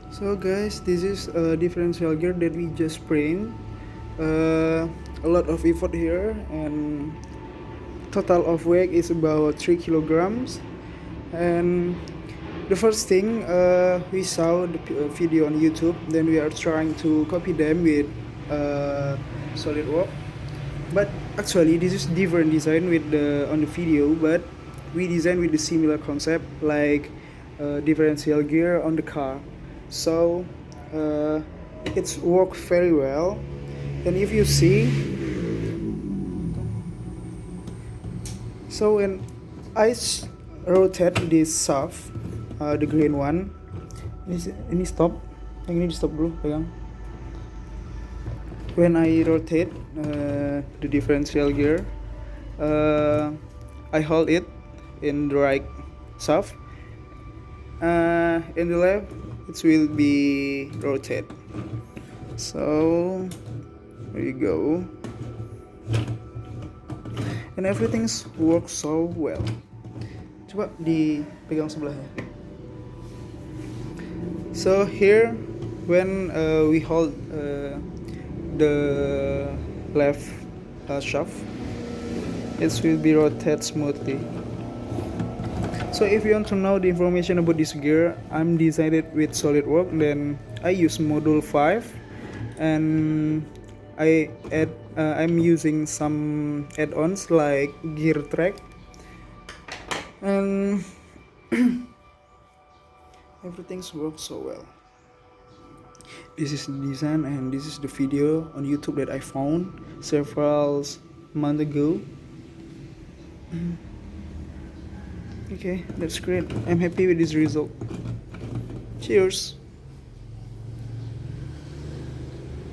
So guys, this is a differential gear that we just print. A lot of effort here, and total of weight is about 3 kilograms. And the first thing, we saw the video on YouTube, then we are trying to copy them with SolidWorks. But actually, this is different design with the on the video, but we design with the similar concept like differential gear on the car. So it's worked very well. And if you see, so when I rotate this shaft, the green one, ini stop, yang ini di stop dulu, pegang. When I rotate the differential gear, I hold it in the right shaft. In the left, it will be rotate. So there you go, and everything works so well. Coba dipegang sebelahnya. So here, when we hold the left shaft, it will be rotate smoothly. So if you want to know the information about this gear, I'm designed it with SolidWorks. Then I use module 5, and I'm using some add-ons like gear track, and everything works so well. This is the design, and this is the video on YouTube that I found several months ago. Okay, that's great. I'm happy with this result. Cheers.